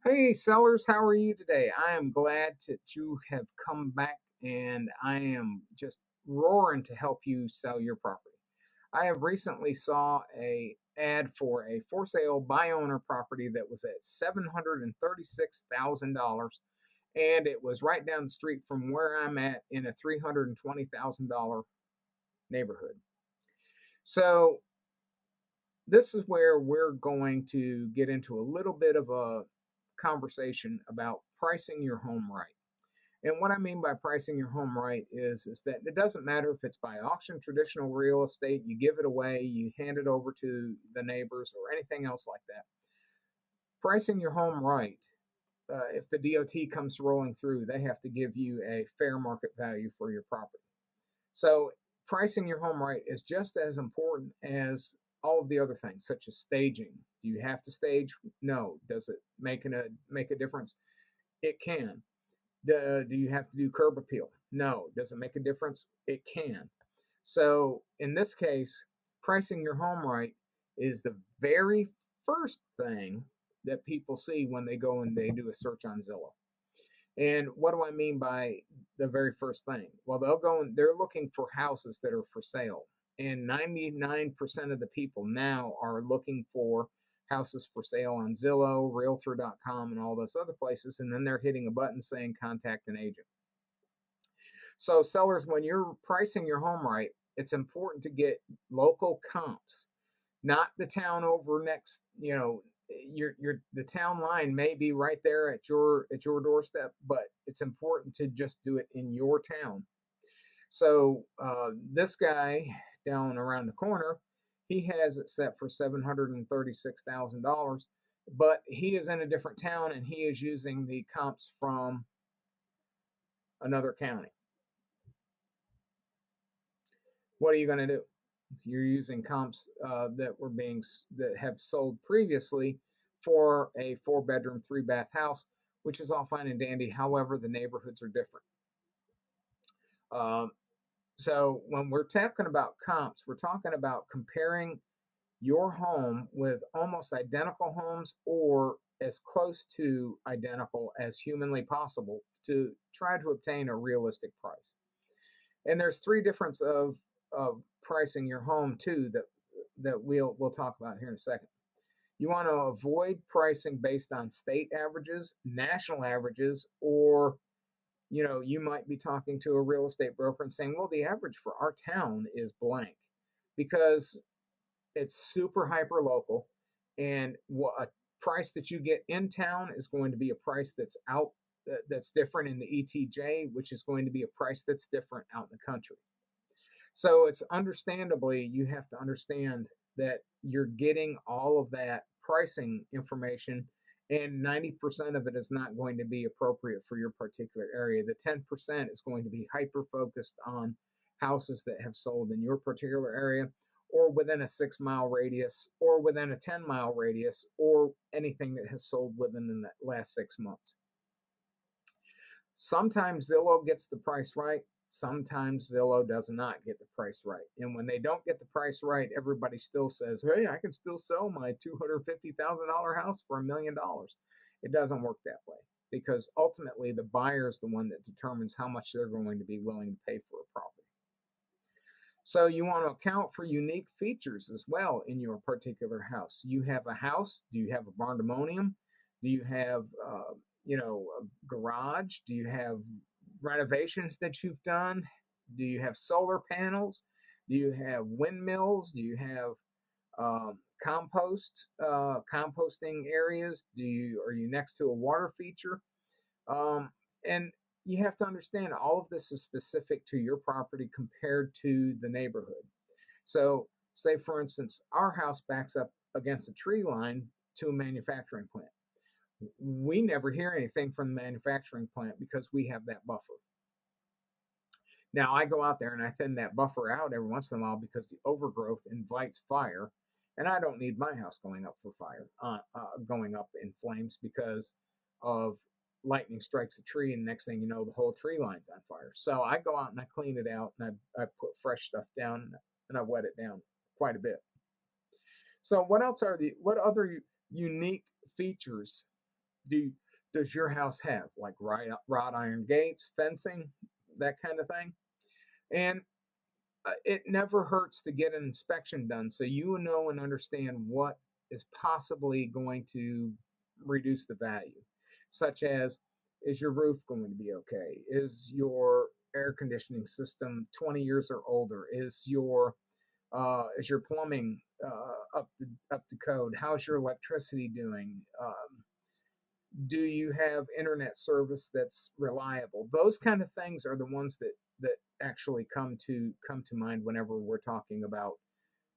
Hey sellers, how are you today? I am glad that you have come back and I am just roaring to help you sell your property. I have recently saw a ad for a for sale by owner property that was at $736,000 and it was right down the street from where I'm at in a $320,000 neighborhood. So this is where we're going to get into a little bit of a conversation about pricing your home right. And what I mean by pricing your home right is that it doesn't matter if it's by auction, traditional real estate, you give it away, you hand it over to the neighbors, or anything else like that. Pricing your home right, if the DOT comes rolling through, they have to give you a fair market value for your property. So pricing your home right is just as important as all of the other things, such as staging. Do you have to stage? No. Does it make a difference? It can. Do you have to do curb appeal? No. Does it make a difference? It can. So in this case, pricing your home right is the very first thing that people see when they go and they do a search on Zillow. And what do I mean by the very first thing? Well, they'll go and they're looking for houses that are for sale. And 99% of the people now are looking for houses for sale on Zillow, Realtor.com, and all those other places. And then they're hitting a button saying contact an agent. So, sellers, when you're pricing your home right, it's important to get local comps, not the town over next, your the town line may be right there at your doorstep, but it's important to just do it in your town. So this guy down around the corner, he has it set for $736,000, but he is in a different town and he is using the comps from another county. What are you going to do? If you're using comps that have sold previously for a 4 bedroom, 3 bath house, which is all fine and dandy. However, the neighborhoods are different. Um, so when we're talking about comps, we're talking about comparing your home with almost identical homes or as close to identical as humanly possible to try to obtain a realistic price. And there's three difference of pricing your home too that we'll talk about here in a second. You want to avoid pricing based on state averages, national averages, or you might be talking to a real estate broker and saying, well, the average for our town is blank, because it's super hyper local, and what a price that you get in town is going to be a price that's different in the ETJ, which is going to be a price that's different out in the country. So it's understandably, you have to understand that you're getting all of that pricing information, and 90% of it is not going to be appropriate for your particular area. The 10% is going to be hyper focused on houses that have sold in your particular area, or within a 6 mile radius, or within a 10 mile radius, or anything that has sold within the last 6 months. Sometimes Zillow gets the price right. Sometimes Zillow does not get the price right. And when they don't get the price right, everybody still says, hey, I can still sell my $250,000 house for $1 million. It doesn't work that way, because ultimately the buyer is the one that determines how much they're going to be willing to pay for a property. So you want to account for unique features as well in your particular house. You have a house. Do you have a barndominium? Do you have, a garage? Do you have renovations that you've done? Do you have solar panels? Do you have windmills? Do you have composting areas? Are you next to a water feature? And you have to understand all of this is specific to your property compared to the neighborhood. So, say for instance, our house backs up against a tree line to a manufacturing plant. We never hear anything from the manufacturing plant because we have that buffer. Now, I go out there and I thin that buffer out every once in a while because the overgrowth invites fire, and I don't need my house going up for fire, going up in flames because of lightning strikes a tree, and the next thing you know, the whole tree line's on fire. So I go out and I clean it out, and I put fresh stuff down, and I wet it down quite a bit. So what other unique features do does your house have like wrought iron gates, fencing, that kind of thing? And it never hurts to get an inspection done so you know and understand what is possibly going to reduce the value, such as, is your roof going to be okay? Is your air conditioning system 20 years or older? Is your plumbing up to code? How's your electricity doing? Do you have internet service that's reliable? Those kind of things are the ones that actually come to mind whenever we're talking about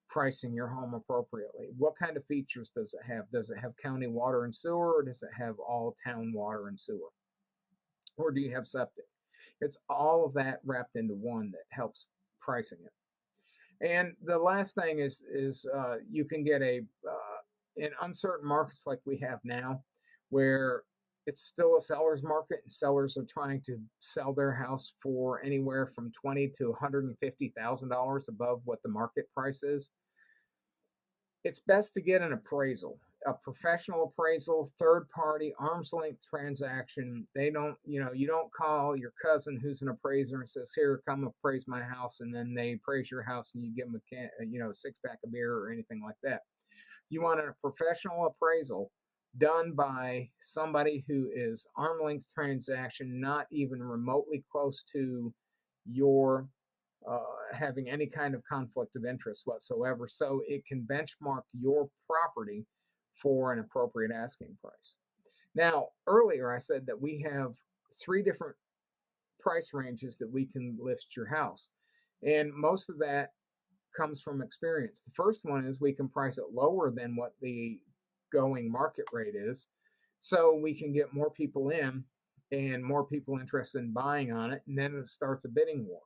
pricing your home appropriately. What kind of features does it have? Does it have county water and sewer, or does it have all town water and sewer? Or do you have septic? It's all of that wrapped into one that helps pricing it. And the last thing is you can get in uncertain markets like we have now, where it's still a seller's market and sellers are trying to sell their house for anywhere from $20,000 to $150,000 above what the market price is. It's best to get an appraisal, a professional appraisal, third party, arm's length transaction. They don't, you don't call your cousin who's an appraiser and says, "Here, come appraise my house," and then they appraise your house and you give them a six pack of beer or anything like that. You want a professional appraisal done by somebody who is arm length transaction, not even remotely close to your having any kind of conflict of interest whatsoever, so it can benchmark your property for an appropriate asking price. Now, earlier I said that we have three different price ranges that we can list your house, and most of that comes from experience. The first one is we can price it lower than what the going market rate is, so we can get more people in and more people interested in buying on it, and then it starts a bidding war.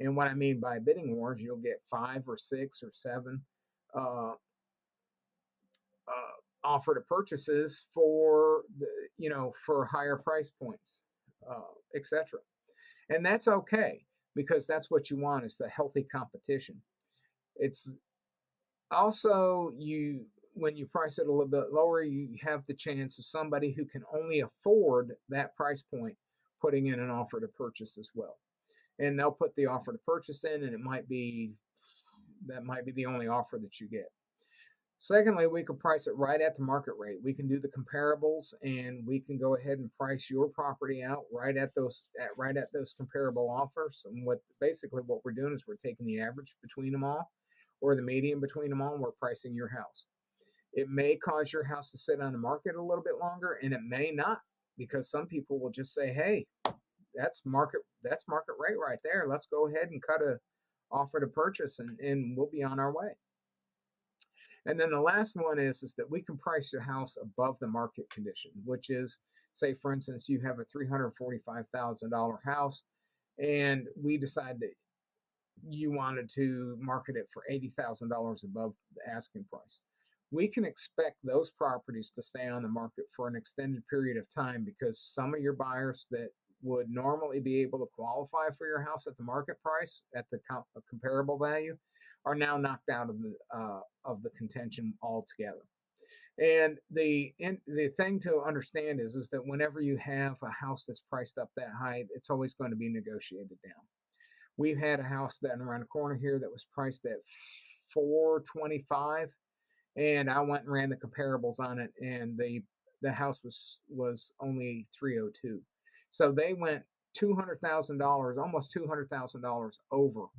And what I mean by bidding wars, you'll get 5 or 6 or 7 uh, offer to purchases for for higher price points, etc. And that's okay, because that's what you want, is the healthy competition. It's also, you when you price it a little bit lower, you have the chance of somebody who can only afford that price point putting in an offer to purchase as well. And they'll put the offer to purchase in, and that might be the only offer that you get. Secondly, we can price it right at the market rate. We can do the comparables, and we can go ahead and price your property out right at those comparable offers. And what we're doing is we're taking the average between them all, or the median between them all, and we're pricing your house. It may cause your house to sit on the market a little bit longer, and it may not, because some people will just say, "Hey, that's market rate right there. Let's go ahead and cut a offer to purchase, and we'll be on our way." And then the last one is that we can price your house above the market condition, which is, say, for instance, you have a $345,000 house, and we decide that you wanted to market it for $80,000 above the asking price. We can expect those properties to stay on the market for an extended period of time, because some of your buyers that would normally be able to qualify for your house at the market price, at the comparable value, are now knocked out of the contention altogether. And the thing to understand is that whenever you have a house that's priced up that high, it's always going to be negotiated down. We've had a house down around the corner here that was priced at 425, and I went and ran the comparables on it, and the house was only 302. So they went $200,000, almost $200,000 over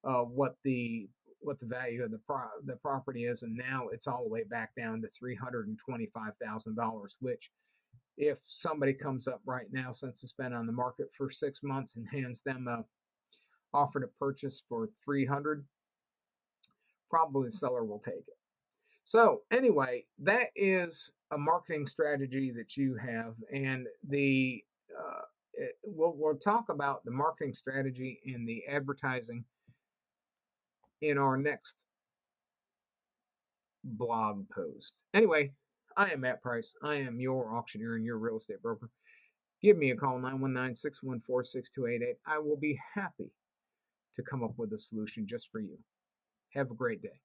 what the value of the property is, and now it's all the way back down to $325,000. Which, if somebody comes up right now, since it's been on the market for 6 months, and hands them a offer to purchase for 300, probably the seller will take it. So anyway, that is a marketing strategy that you have, and we'll talk about the marketing strategy and the advertising in our next blog post. Anyway, I am Matt Price. I am your auctioneer and your real estate broker. Give me a call, 919-614-6288. I will be happy to come up with a solution just for you. Have a great day.